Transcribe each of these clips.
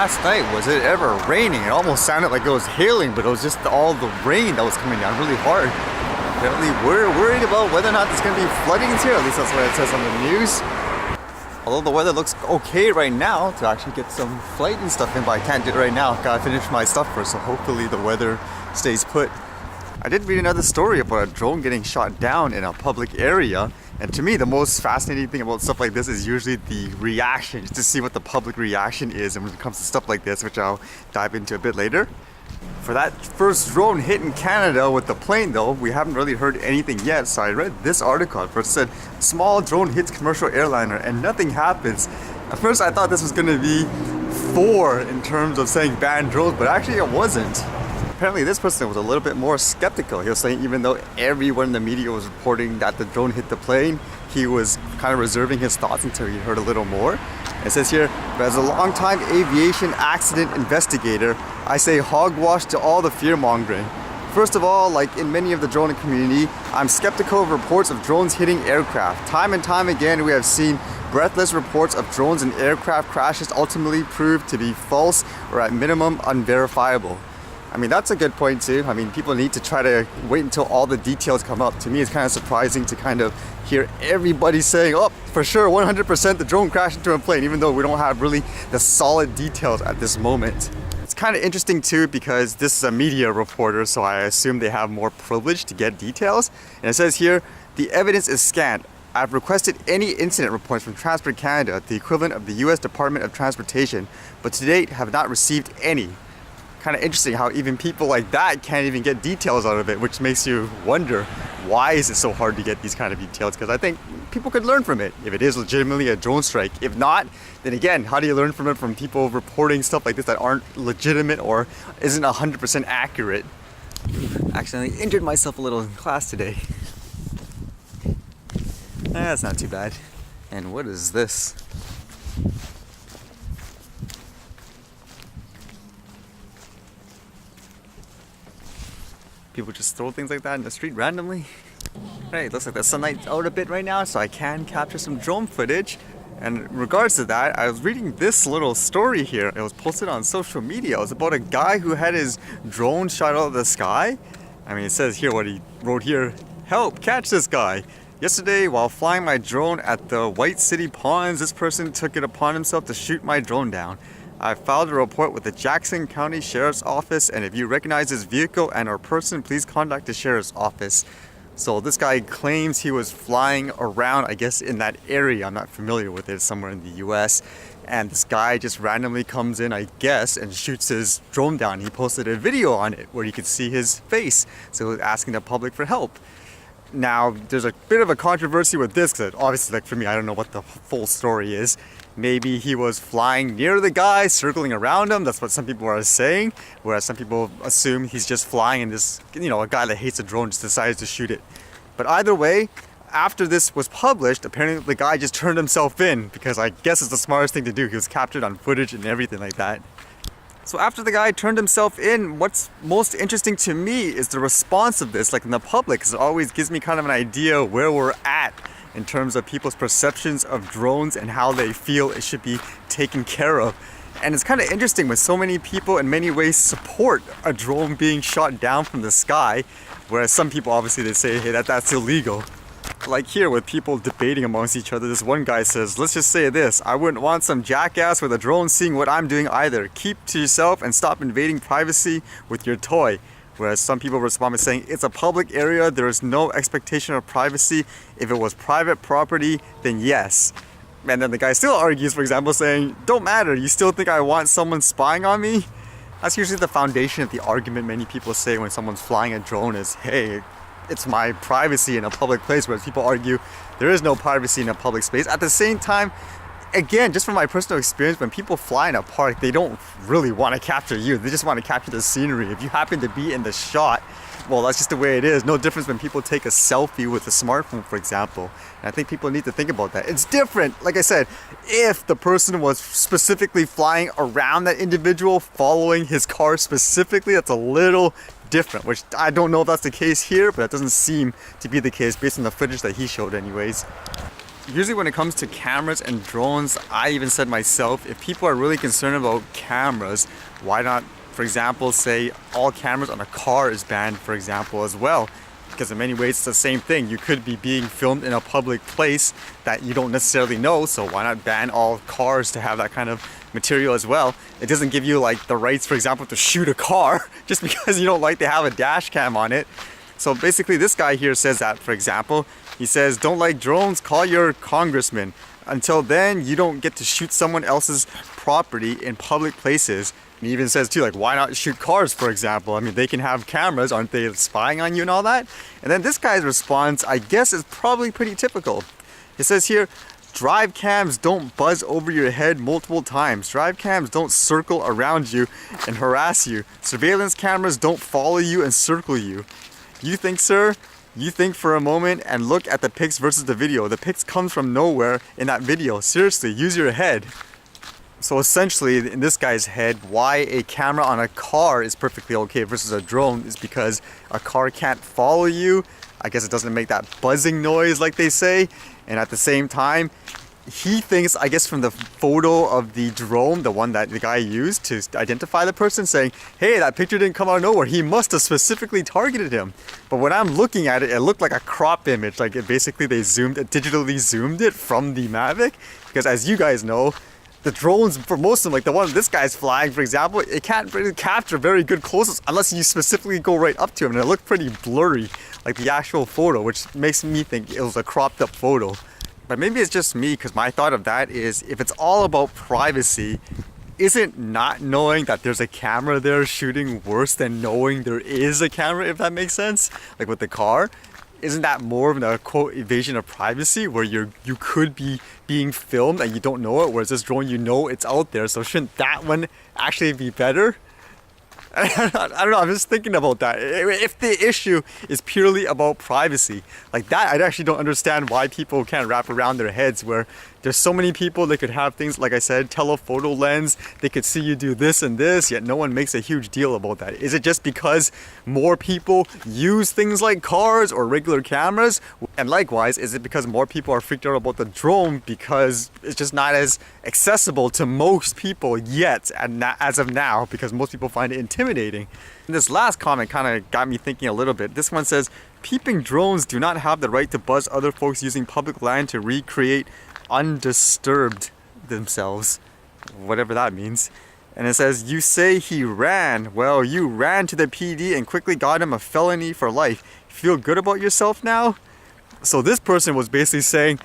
last night, was it ever raining? It almost sounded like it was hailing, but it was just all the rain that was coming down really hard. Apparently we're worried about whether or not there's going to be floodings here, at least that's what it says on the news. Although the weather looks okay right now to actually get some flight and stuff in, but I can't do it right now. Gotta finish my stuff first, so hopefully the weather stays put. I did read another story about a drone getting shot down in a public area, and to me the most fascinating thing about stuff like this is usually the reaction, just to see what the public reaction is and when it comes to stuff like this, which I'll dive into a bit later. For that first drone hit in Canada with the plane though, we haven't really heard anything yet, so I read this article. At first it said, small drone hits commercial airliner and nothing happens. At first I thought this was going to be 4 in terms of saying ban drones, but actually it wasn't. Apparently this person was a little bit more skeptical. He was saying even though everyone in the media was reporting that the drone hit the plane, he was kind of reserving his thoughts until he heard a little more. It says here, as a long-time aviation accident investigator, I say hogwash to all the fear-mongering. First of all, like in many of the drone community, I'm skeptical of reports of drones hitting aircraft. Time and time again, we have seen breathless reports of drones and aircraft crashes ultimately prove to be false or at minimum unverifiable. I mean, that's a good point too. I mean, people need to try to wait until all the details come up. To me, it's kind of surprising to kind of hear everybody saying, oh, for sure, 100% the drone crashed into a plane, even though we don't have really the solid details at this moment. It's kind of interesting too because this is a media reporter, so I assume they have more privilege to get details. And it says here, the evidence is scant. I've requested any incident reports from Transport Canada, the equivalent of the US Department of Transportation, but to date have not received any. Kind of interesting how even people like that can't even get details out of it, which makes you wonder, why is it so hard to get these kind of details? Because I think people could learn from it if it is legitimately a drone strike. If not, then again, how do you learn from it from people reporting stuff like this that aren't legitimate or isn't 100% accurate? Accidentally injured myself a little in class today. That's not too bad. And what is this? People just throw things like that in the street randomly. Right, looks like the sunlight's out a bit right now, so I can capture some drone footage. And in regards to that, I was reading this little story here. It was posted on social media. It was about a guy who had his drone shot out of the sky. I mean, it says here what he wrote here. Help, catch this guy. Yesterday, while flying my drone at the White City Ponds, this person took it upon himself to shoot my drone down. I filed a report with the Jackson County Sheriff's Office, and if you recognize this vehicle and or person, please contact the Sheriff's Office. So this guy claims he was flying around, I guess, in that area. I'm not familiar with it, somewhere in the US. And this guy just randomly comes in, I guess, and shoots his drone down. He posted a video on it where you could see his face. So he was asking the public for help. Now, there's a bit of a controversy with this, because obviously, like for me, I don't know what the full story is. Maybe he was flying near the guy, circling around him. That's what some people are saying. Whereas some people assume he's just flying and this, a guy that hates a drone just decides to shoot it. But either way, after this was published, apparently the guy just turned himself in because I guess it's the smartest thing to do. He was captured on footage and everything like that. So after the guy turned himself in, what's most interesting to me is the response of this, like in the public, because it always gives me kind of an idea where we're at in terms of people's perceptions of drones and how they feel it should be taken care of. And it's kind of interesting when so many people in many ways support a drone being shot down from the sky, whereas some people obviously they say, hey, that's illegal. Like here with people debating amongst each other, this one guy says, let's just say this, I wouldn't want some jackass with a drone seeing what I'm doing either. Keep to yourself and stop invading privacy with your toy. Whereas some people respond by saying, it's a public area, there is no expectation of privacy. If it was private property, then yes. And then the guy still argues, for example, saying, don't matter, you still think I want someone spying on me? That's usually the foundation of the argument many people say when someone's flying a drone is, hey, it's my privacy in a public place, whereas people argue there is no privacy in a public space. At the same time, again, just from my personal experience, when people fly in a park, they don't really want to capture you. They just want to capture the scenery. If you happen to be in the shot, well, that's just the way it is. No difference when people take a selfie with a smartphone, for example. And I think people need to think about that. It's different, like I said, if the person was specifically flying around that individual, following his car specifically, that's a little different, which I don't know if that's the case here, but that doesn't seem to be the case based on the footage that he showed anyways. Usually when it comes to cameras and drones, I even said myself, if people are really concerned about cameras, why not, for example, say all cameras on a car is banned, for example, as well? Because in many ways it's the same thing. You could be being filmed in a public place that you don't necessarily know, so why not ban all cars to have that kind of material as well? It doesn't give you like the rights, for example, to shoot a car just because you don't like to have a dash cam on it. So basically this guy here says that, for example, he says, don't like drones, call your congressman. Until then, you don't get to shoot someone else's property in public places. And he even says too, like, why not shoot cars, for example? I mean, they can have cameras, aren't they spying on you and all that? And then this guy's response, I guess, is probably pretty typical. It says here, drive cams don't buzz over your head multiple times. Drive cams don't circle around you and harass you. Surveillance cameras don't follow you and circle you. You think, sir? You think for a moment and look at the pics versus the video. The pics comes from nowhere in that video. Seriously, use your head. So essentially, in this guy's head, why a camera on a car is perfectly okay versus a drone is because a car can't follow you. I guess it doesn't make that buzzing noise like they say. And at the same time, he thinks, I guess from the photo of the drone, the one that the guy used to identify the person, saying, hey, that picture didn't come out of nowhere. He must have specifically targeted him. But when I'm looking at it, it looked like a crop image. Like it basically they digitally zoomed it from the Mavic. Because as you guys know, the drones, for most of them, like the one this guy's flying, for example, it can't really capture very good close-ups unless you specifically go right up to him. And it looked pretty blurry, like the actual photo, which makes me think it was a cropped up photo. But maybe it's just me, because my thought of that is, if it's all about privacy, isn't not knowing that there's a camera there shooting worse than knowing there is a camera, if that makes sense? Like with the car? Isn't that more of a quote invasion of privacy where you could be being filmed and you don't know it, whereas this drone, you know it's out there, so shouldn't that one actually be better? I don't know, I'm just thinking about that. If the issue is purely about privacy, like that, I actually don't understand why people can't wrap around their heads where there's so many people that could have things, like I said, telephoto lens, they could see you do this and this, yet no one makes a huge deal about that. Is it just because more people use things like cars or regular cameras? And likewise, is it because more people are freaked out about the drone because it's just not as accessible to most people yet, and as of now, because most people find it intimidating? And this last comment kind of got me thinking a little bit. This one says, peeping drones do not have the right to buzz other folks using public land to recreate undisturbed themselves, whatever that means. And it says, you say he ran. Well, you ran to the PD and quickly got him a felony for life. Feel good about yourself now? So this person was basically saying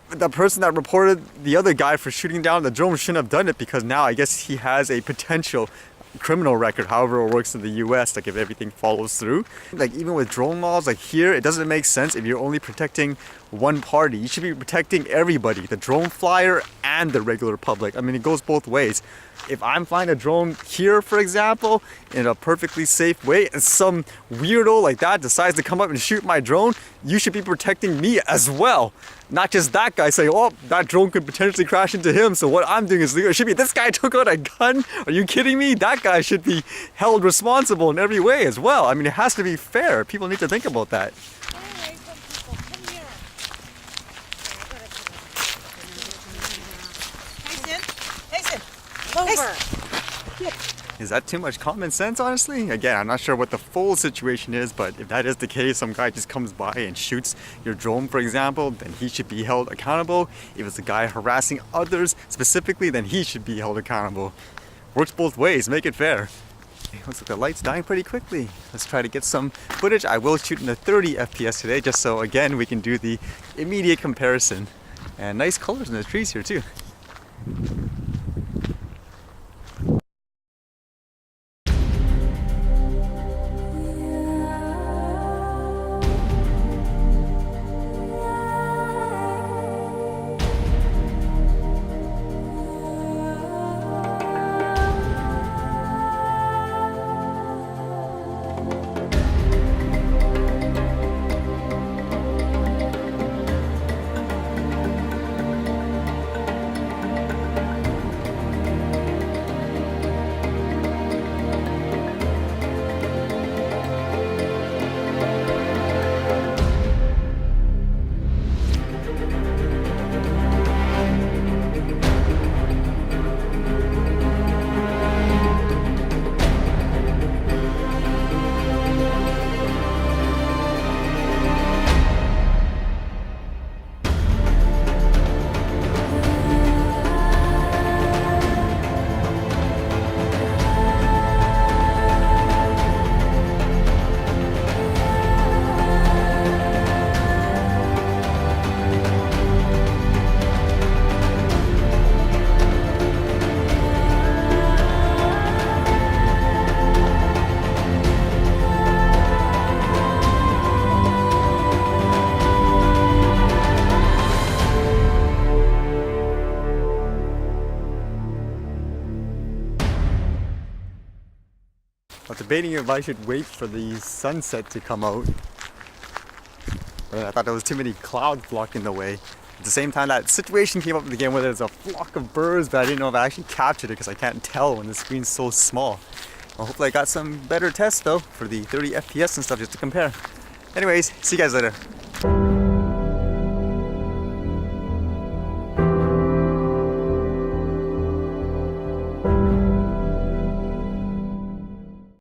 the person that reported the other guy for shooting down the drone shouldn't have done it, because now I guess he has a potential criminal record, however it works in the US, like if everything follows through. Like even with drone laws, like here, it doesn't make sense if you're only protecting one party. You should be protecting everybody, the drone flyer and the regular public. I mean, it goes both ways. If I'm flying a drone here, for example, in a perfectly safe way, and some weirdo like that decides to come up and shoot my drone, you should be protecting me as well. Not just that guy saying, oh, that drone could potentially crash into him, so what I'm doing is legal. It should be, this guy took out a gun? Are you kidding me? That guy should be held responsible in every way as well. I mean, it has to be fair. People need to think about that. Over. Is that too much common sense, honestly? Again, I'm not sure what the full situation is, but if that is the case, some guy just comes by and shoots your drone, for example, then he should be held accountable. If it's a guy harassing others specifically, then he should be held accountable. Works both ways, make it fair. It looks like the light's dying pretty quickly. Let's try to get some footage. I will shoot in the 30 FPS today, just so again we can do the immediate comparison. And nice colors in the trees here too. debating if I should wait for the sunset to come out. But I thought there was too many clouds blocking the way. At the same time, that situation came up in the game where there's a flock of birds, but I didn't know if I actually captured it because I can't tell when the screen's so small. Well, hopefully I got some better tests though for the 30 FPS and stuff just to compare. Anyways, see you guys later.